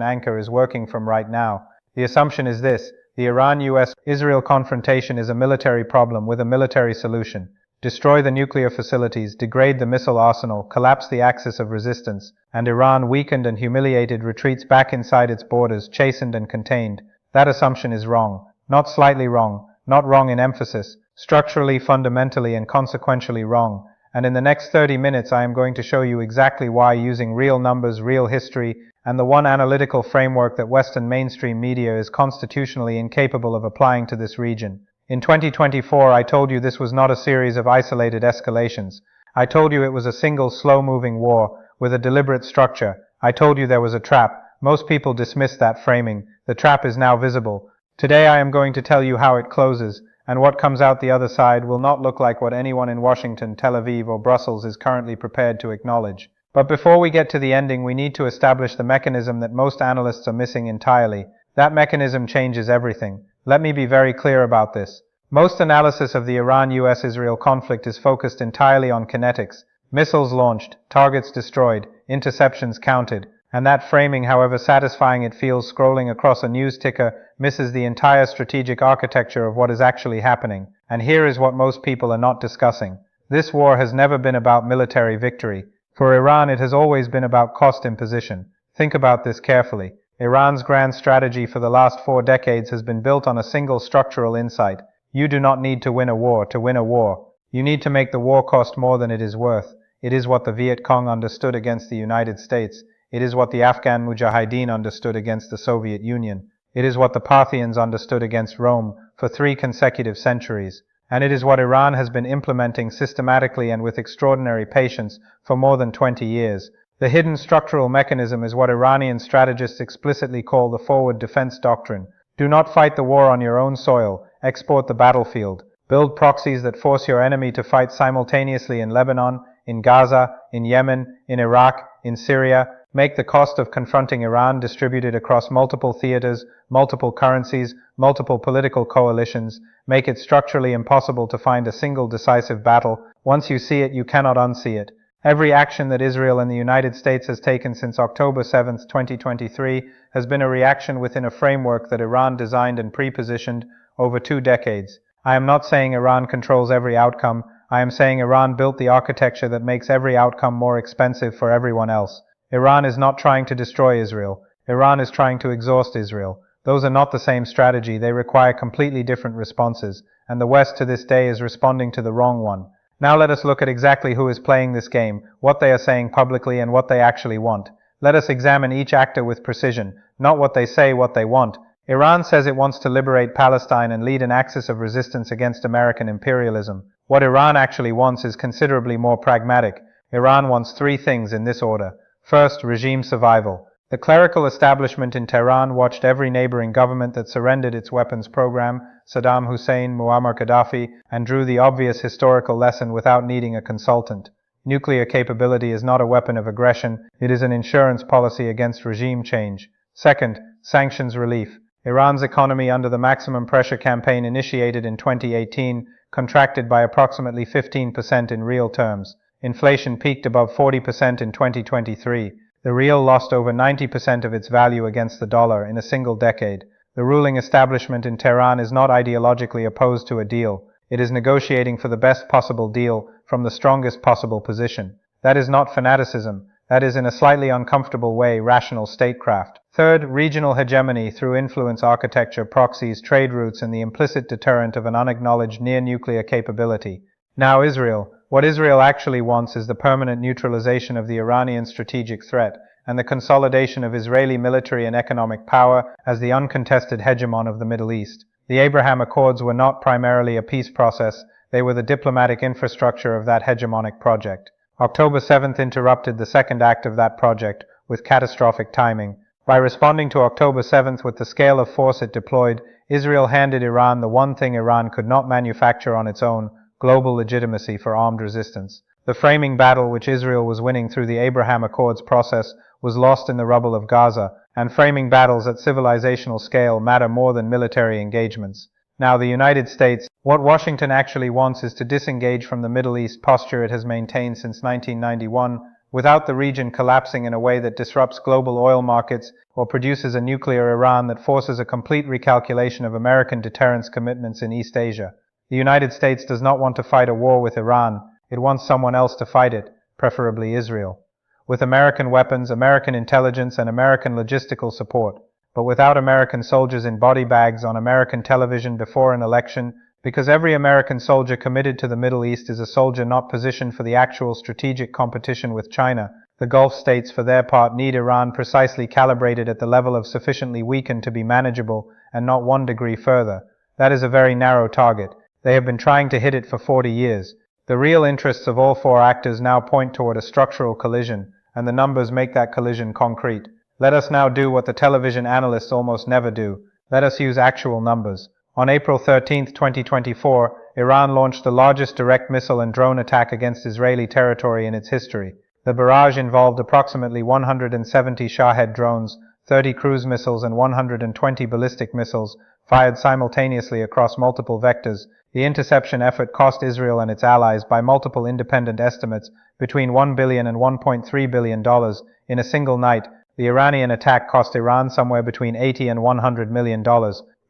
anchor is working from right now. The assumption is this: the Iran-US-Israel confrontation is a military problem with a military solution. Destroy the nuclear facilities, degrade the missile arsenal, collapse the axis of resistance, and Iran, weakened and humiliated, retreats back inside its borders, chastened and contained. That assumption is wrong. Not slightly wrong, not wrong in emphasis, structurally, fundamentally, and consequentially wrong. And in the next 30 minutes I am going to show you exactly why, using real numbers, real history, and the one analytical framework that Western mainstream media is constitutionally incapable of applying to this region. In 2024, I told you this was not a series of isolated escalations. I told you it was a single slow-moving war with a deliberate structure. I told you there was a trap. Most people dismissed that framing. The trap is now visible. Today I am going to tell you how it closes, and what comes out the other side will not look like what anyone in Washington, Tel Aviv, or Brussels is currently prepared to acknowledge. But before we get to the ending, we need to establish the mechanism that most analysts are missing entirely. That mechanism changes everything. Let me be very clear about this. Most analysis of the Iran-US-Israel conflict is focused entirely on kinetics. Missiles launched, targets destroyed, interceptions counted. And that framing, however satisfying it feels scrolling across a news ticker, misses the entire strategic architecture of what is actually happening. And here is what most people are not discussing. This war has never been about military victory. For Iran, it has always been about cost imposition. Think about this carefully. Iran's grand strategy for the last 4 decades has been built on a single structural insight. You do not need to win a war to win a war. You need to make the war cost more than it is worth. It is what the Viet Cong understood against the United States. It is what the Afghan Mujahideen understood against the Soviet Union. It is what the Parthians understood against Rome for 3 consecutive centuries. And it is what Iran has been implementing systematically and with extraordinary patience for more than 20 years. The hidden structural mechanism is what Iranian strategists explicitly call the forward defense doctrine. Do not fight the war on your own soil. Export the battlefield. Build proxies that force your enemy to fight simultaneously in Lebanon, in Gaza, in Yemen, in Iraq, in Syria. Make the cost of confronting Iran distributed across multiple theaters, multiple currencies, multiple political coalitions. Make it structurally impossible to find a single decisive battle. Once you see it, you cannot unsee it. Every action that Israel and the United States has taken since October 7, 2023, has been a reaction within a framework that Iran designed and pre-positioned over 2 decades. I am not saying Iran controls every outcome. I am saying Iran built the architecture that makes every outcome more expensive for everyone else. Iran is not trying to destroy Israel. Iran is trying to exhaust Israel. Those are not the same strategy. They require completely different responses, and the West to this day is responding to the wrong one. Now let us look at exactly who is playing this game, what they are saying publicly, and what they actually want. Let us examine each actor with precision, not what they say, what they want. Iran says it wants to liberate Palestine and lead an axis of resistance against American imperialism. What Iran actually wants is considerably more pragmatic. Iran wants 3 things in this order. First, regime survival. The clerical establishment in Tehran watched every neighboring government that surrendered its weapons program, Saddam Hussein, Muammar Gaddafi, and drew the obvious historical lesson without needing a consultant. Nuclear capability is not a weapon of aggression, it is an insurance policy against regime change. Second, sanctions relief. Iran's economy under the maximum pressure campaign initiated in 2018 contracted by approximately 15% in real terms. Inflation peaked above 40% in 2023. The rial lost over 90% of its value against the dollar in a single decade. The ruling establishment in Tehran is not ideologically opposed to a deal. It is negotiating for the best possible deal from the strongest possible position. That is not fanaticism. That is, in a slightly uncomfortable way, rational statecraft. Third, regional hegemony through influence architecture, proxies, trade routes, and the implicit deterrent of an unacknowledged near-nuclear capability. Now Israel. What Israel actually wants is the permanent neutralization of the Iranian strategic threat and the consolidation of Israeli military and economic power as the uncontested hegemon of the Middle East. The Abraham Accords were not primarily a peace process, they were the diplomatic infrastructure of that hegemonic project. October 7th interrupted the second act of that project with catastrophic timing. By responding to October 7th with the scale of force it deployed, Israel handed Iran the one thing Iran could not manufacture on its own: global legitimacy for armed resistance. The framing battle which Israel was winning through the Abraham Accords process was lost in the rubble of Gaza, and framing battles at civilizational scale matter more than military engagements. Now the United States, what Washington actually wants is to disengage from the Middle East posture it has maintained since 1991, without the region collapsing in a way that disrupts global oil markets or produces a nuclear Iran that forces a complete recalculation of American deterrence commitments in East Asia. The United States does not want to fight a war with Iran. It wants someone else to fight it, preferably Israel, with American weapons, American intelligence, and American logistical support, but without American soldiers in body bags on American television before an election, because every American soldier committed to the Middle East is a soldier not positioned for the actual strategic competition with China. The Gulf states, for their part, need Iran precisely calibrated at the level of sufficiently weakened to be manageable and not 1 degree further. That is a very narrow target. They have been trying to hit it for 40 years. The real interests of all 4 actors now point toward a structural collision, and the numbers make that collision concrete. Let us now do what the television analysts almost never do. Let us use actual numbers. On April 13, 2024, Iran launched the largest direct missile and drone attack against Israeli territory in its history. The barrage involved approximately 170 Shahed drones, 30 cruise missiles, and 120 ballistic missiles, fired simultaneously across multiple vectors. The interception effort cost Israel and its allies, by multiple independent estimates, between $1 billion and $1.3 billion in a single night. The Iranian attack cost Iran somewhere between $80 and $100 million.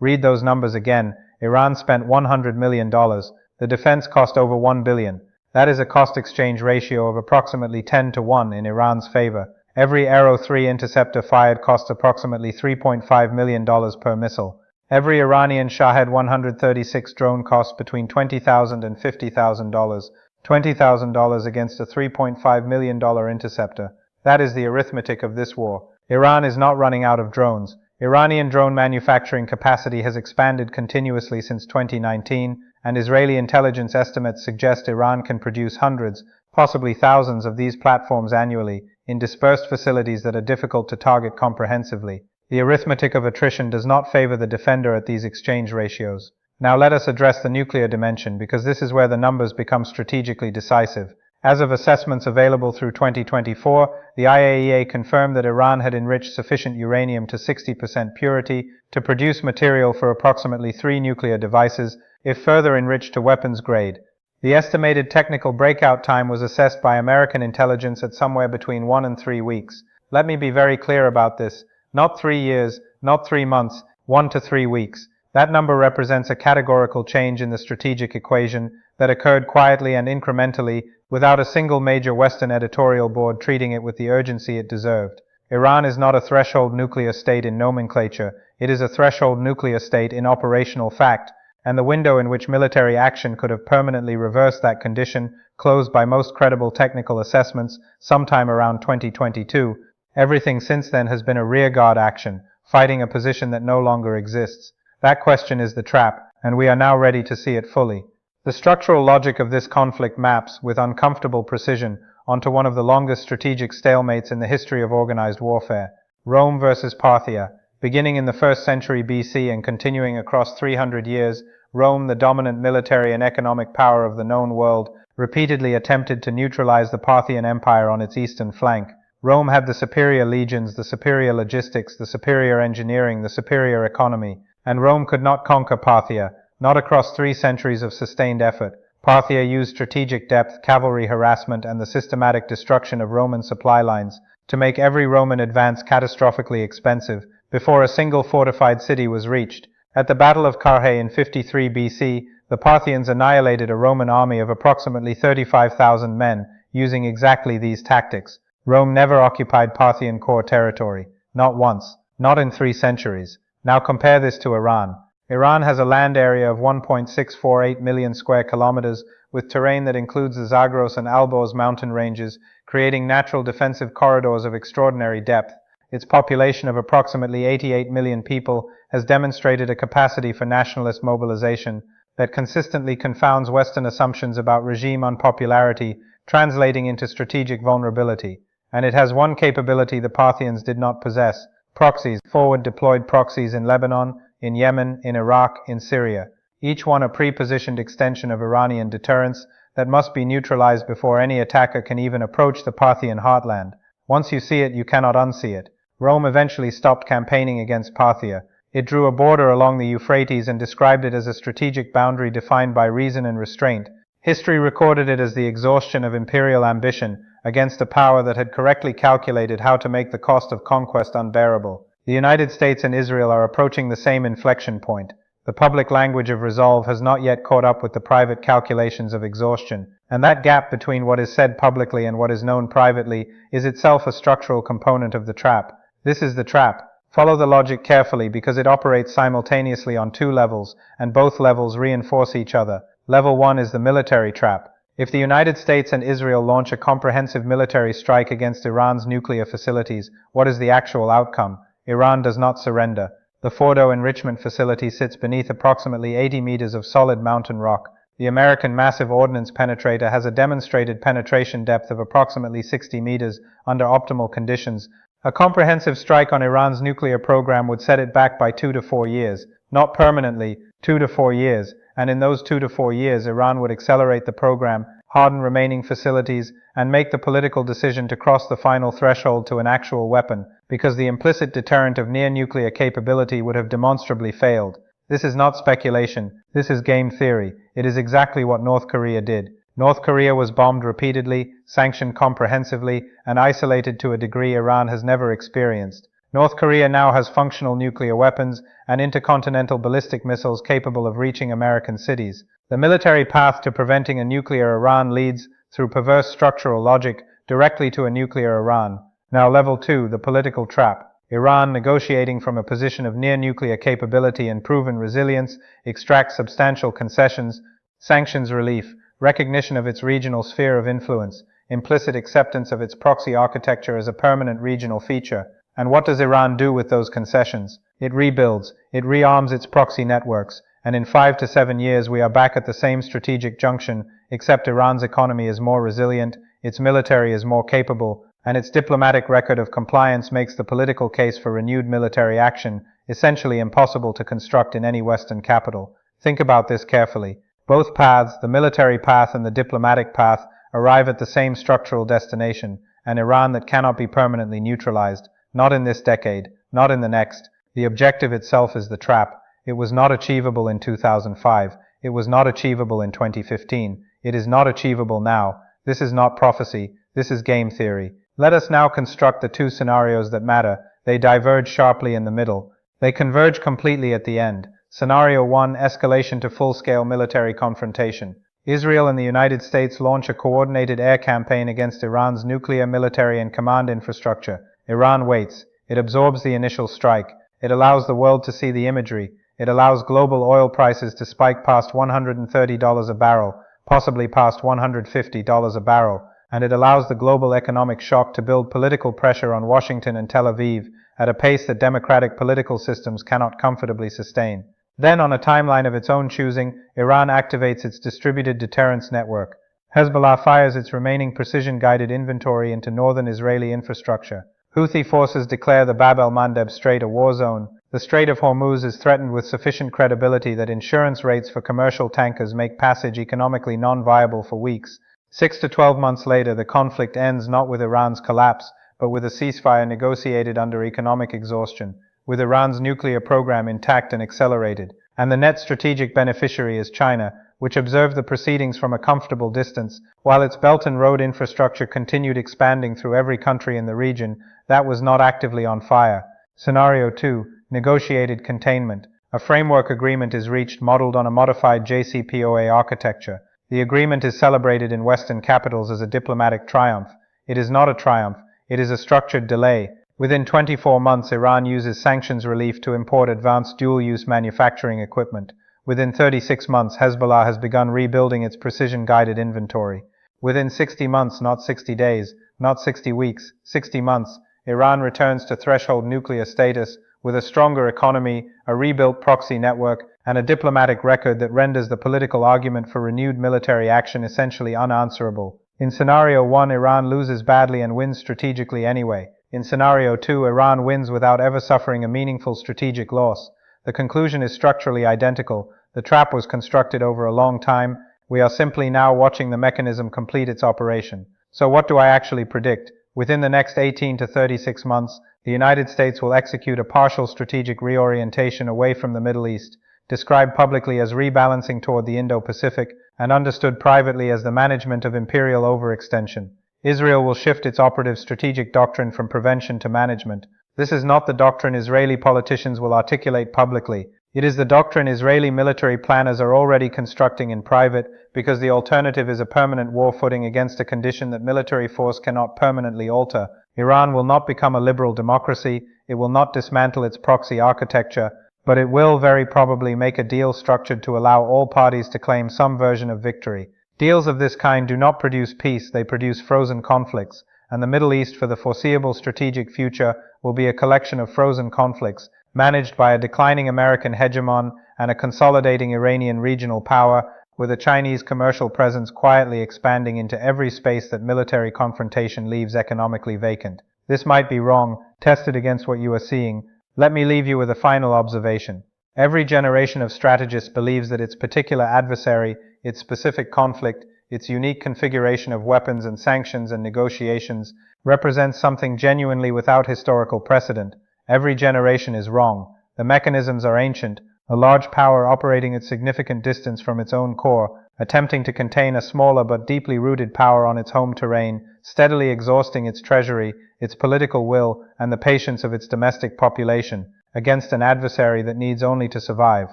Read those numbers again. Iran spent $100 million. The defense cost over $1 billion. That is a cost-exchange ratio of approximately 10 to 1 in Iran's favor. Every Arrow 3 interceptor fired cost approximately $3.5 million per missile. Every Iranian Shahed 136 drone cost between $20,000 and $50,000. $20,000 against a $3.5 million interceptor. That is the arithmetic of this war. Iran is not running out of drones. Iranian drone manufacturing capacity has expanded continuously since 2019, and Israeli intelligence estimates suggest Iran can produce hundreds, possibly thousands of these platforms annually, in dispersed facilities that are difficult to target comprehensively. The arithmetic of attrition does not favor the defender at these exchange ratios. Now let us address the nuclear dimension, because this is where the numbers become strategically decisive. As of assessments available through 2024, the IAEA confirmed that Iran had enriched sufficient uranium to 60% purity to produce material for approximately 3 nuclear devices, if further enriched to weapons grade. The estimated technical breakout time was assessed by American intelligence at somewhere between 1 and 3 weeks. Let me be very clear about this. Not 3 years, not 3 months, 1 to 3 weeks. That number represents a categorical change in the strategic equation that occurred quietly and incrementally, without a single major Western editorial board treating it with the urgency it deserved. Iran is not a threshold nuclear state in nomenclature. It is a threshold nuclear state in operational fact, and the window in which military action could have permanently reversed that condition closed by most credible technical assessments sometime around 2022. Everything since then has been a rearguard action, fighting a position that no longer exists. That question is the trap, and we are now ready to see it fully. The structural logic of this conflict maps, with uncomfortable precision, onto one of the longest strategic stalemates in the history of organized warfare. Rome versus Parthia. Beginning in the 1st century BC and continuing across 300 years, Rome, the dominant military and economic power of the known world, repeatedly attempted to neutralize the Parthian Empire on its eastern flank. Rome had the superior legions, the superior logistics, the superior engineering, the superior economy, and Rome could not conquer Parthia, not across 3 centuries of sustained effort. Parthia used strategic depth, cavalry harassment, and the systematic destruction of Roman supply lines to make every Roman advance catastrophically expensive before a single fortified city was reached. At the Battle of Carrhae in 53 BC, the Parthians annihilated a Roman army of approximately 35,000 men using exactly these tactics. Rome never occupied Parthian core territory, not once, not in 3 centuries. Now compare this to Iran. Iran has a land area of 1.648 million square kilometers, with terrain that includes the Zagros and Alborz mountain ranges, creating natural defensive corridors of extraordinary depth. Its population of approximately 88 million people has demonstrated a capacity for nationalist mobilization that consistently confounds Western assumptions about regime unpopularity, translating into strategic vulnerability. And it has one capability the Parthians did not possess: proxies, forward deployed proxies in Lebanon, in Yemen, in Iraq, in Syria, each one a pre-positioned extension of Iranian deterrence that must be neutralized before any attacker can even approach the Parthian heartland. Once you see it, you cannot unsee it. Rome eventually stopped campaigning against Parthia. It drew a border along the Euphrates and described it as a strategic boundary defined by reason and restraint. History recorded it as the exhaustion of imperial ambition, against a power that had correctly calculated how to make the cost of conquest unbearable. The United States and Israel are approaching the same inflection point. The public language of resolve has not yet caught up with the private calculations of exhaustion, and that gap between what is said publicly and what is known privately is itself a structural component of the trap. This is the trap. Follow the logic carefully because it operates simultaneously on two levels, and both levels reinforce each other. Level 1 is the military trap. If the United States and Israel launch a comprehensive military strike against Iran's nuclear facilities, what is the actual outcome? Iran does not surrender. The Fordo enrichment facility sits beneath approximately 80 meters of solid mountain rock. The American massive ordnance penetrator has a demonstrated penetration depth of approximately 60 meters under optimal conditions. A comprehensive strike on Iran's nuclear program would set it back by 2 to 4 years. Not permanently, 2 to 4 years. And in those 2 to 4 years, Iran would accelerate the program, harden remaining facilities, and make the political decision to cross the final threshold to an actual weapon, because the implicit deterrent of near-nuclear capability would have demonstrably failed. This is not speculation. This is game theory. It is exactly what North Korea did. North Korea was bombed repeatedly, sanctioned comprehensively, and isolated to a degree Iran has never experienced. North Korea now has functional nuclear weapons and intercontinental ballistic missiles capable of reaching American cities. The military path to preventing a nuclear Iran leads, through perverse structural logic, directly to a nuclear Iran. Now level 2, the political trap. Iran, negotiating from a position of near-nuclear capability and proven resilience, extracts substantial concessions, sanctions relief, recognition of its regional sphere of influence, implicit acceptance of its proxy architecture as a permanent regional feature. And what does Iran do with those concessions? It rebuilds, it rearms its proxy networks, and in 5 to 7 years we are back at the same strategic junction, except Iran's economy is more resilient, its military is more capable, and its diplomatic record of compliance makes the political case for renewed military action essentially impossible to construct in any Western capital. Think about this carefully. Both paths, the military path and the diplomatic path, arrive at the same structural destination, an Iran that cannot be permanently neutralized. Not in this decade, not in the next. The objective itself is the trap. It was not achievable in 2005. It was not achievable in 2015. It is not achievable now. This is not prophecy. This is game theory. Let us now construct the two scenarios that matter. They diverge sharply in the middle. They converge completely at the end. Scenario 1, escalation to full-scale military confrontation. Israel and the United States launch a coordinated air campaign against Iran's nuclear, military, and command infrastructure. Iran waits. It absorbs the initial strike. It allows the world to see the imagery. It allows global oil prices to spike past $130 a barrel, possibly past $150 a barrel, and it allows the global economic shock to build political pressure on Washington and Tel Aviv at a pace that democratic political systems cannot comfortably sustain. Then, on a timeline of its own choosing, Iran activates its distributed deterrence network. Hezbollah fires its remaining precision-guided inventory into northern Israeli infrastructure. Houthi forces declare the Bab el-Mandeb Strait a war zone. The Strait of Hormuz is threatened with sufficient credibility that insurance rates for commercial tankers make passage economically non-viable for weeks. 6 to 12 months later, the conflict ends not with Iran's collapse, but with a ceasefire negotiated under economic exhaustion, with Iran's nuclear program intact and accelerated. And the net strategic beneficiary is China, which observed the proceedings from a comfortable distance, while its Belt and Road infrastructure continued expanding through every country in the region that was not actively on fire. Scenario 2, negotiated containment. A framework agreement is reached modeled on a modified JCPOA architecture. The agreement is celebrated in Western capitals as a diplomatic triumph. It is not a triumph. It is a structured delay. Within 24 months, Iran uses sanctions relief to import advanced dual-use manufacturing equipment. Within 36 months, Hezbollah has begun rebuilding its precision-guided inventory. Within 60 months, not 60 days, not 60 weeks, 60 months, Iran returns to threshold nuclear status with a stronger economy, a rebuilt proxy network, and a diplomatic record that renders the political argument for renewed military action essentially unanswerable. In Scenario 1, Iran loses badly and wins strategically anyway. In Scenario 2, Iran wins without ever suffering a meaningful strategic loss. The conclusion is structurally identical. The trap was constructed over a long time. We are simply now watching the mechanism complete its operation. So what do I actually predict? Within the next 18 to 36 months, the United States will execute a partial strategic reorientation away from the Middle East, described publicly as rebalancing toward the Indo-Pacific and understood privately as the management of imperial overextension. Israel will shift its operative strategic doctrine from prevention to management. This is not the doctrine Israeli politicians will articulate publicly. It is the doctrine Israeli military planners are already constructing in private, because the alternative is a permanent war footing against a condition that military force cannot permanently alter. Iran will not become a liberal democracy, it will not dismantle its proxy architecture, but it will very probably make a deal structured to allow all parties to claim some version of victory. Deals of this kind do not produce peace, they produce frozen conflicts, and the Middle East for the foreseeable strategic future will be a collection of frozen conflicts, managed by a declining American hegemon and a consolidating Iranian regional power, with a Chinese commercial presence quietly expanding into every space that military confrontation leaves economically vacant. This might be wrong, tested against what you are seeing. Let me leave you with a final observation. Every generation of strategists believes that its particular adversary, its specific conflict, its unique configuration of weapons and sanctions and negotiations represents something genuinely without historical precedent. Every generation is wrong. The mechanisms are ancient, a large power operating at significant distance from its own core, attempting to contain a smaller but deeply rooted power on its home terrain, steadily exhausting its treasury, its political will, and the patience of its domestic population, against an adversary that needs only to survive.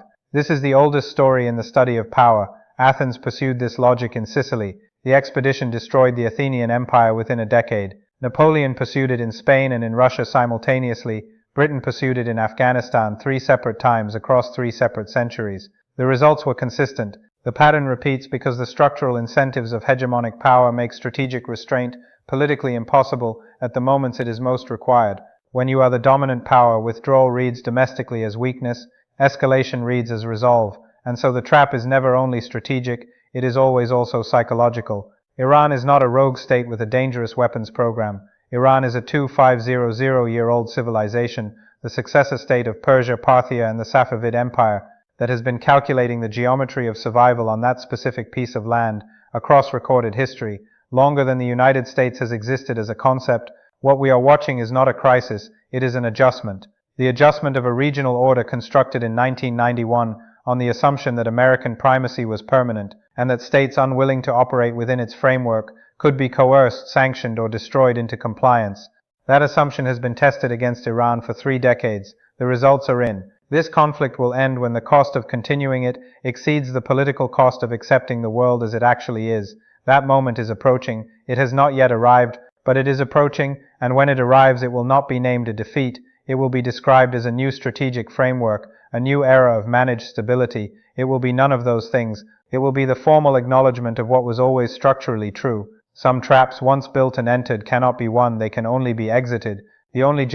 This is the oldest story in the study of power. Athens pursued this logic in Sicily. The expedition destroyed the Athenian Empire within a decade. Napoleon pursued it in Spain and in Russia simultaneously. Britain pursued it in Afghanistan 3 separate times across 3 separate centuries. The results were consistent. The pattern repeats because the structural incentives of hegemonic power make strategic restraint politically impossible at the moments it is most required. When you are the dominant power, withdrawal reads domestically as weakness, escalation reads as resolve, and so the trap is never only strategic, it is always also psychological. Iran is not a rogue state with a dangerous weapons program. Iran is a 2500-year-old civilization, the successor state of Persia, Parthia, and the Safavid Empire, that has been calculating the geometry of survival on that specific piece of land across recorded history, longer than the United States has existed as a concept. What we are watching is not a crisis, it is an adjustment. The adjustment of a regional order constructed in 1991 on the assumption that American primacy was permanent, and that states unwilling to operate within its framework could be coerced, sanctioned, or destroyed into compliance. That assumption has been tested against Iran for 3 decades. The results are in. This conflict will end when the cost of continuing it exceeds the political cost of accepting the world as it actually is. That moment is approaching. It has not yet arrived, but it is approaching, and when it arrives it will not be named a defeat. It will be described as a new strategic framework, a new era of managed stability. It will be none of those things. It will be the formal acknowledgement of what was always structurally true. Some traps once built and entered cannot be won, they can only be exited. The only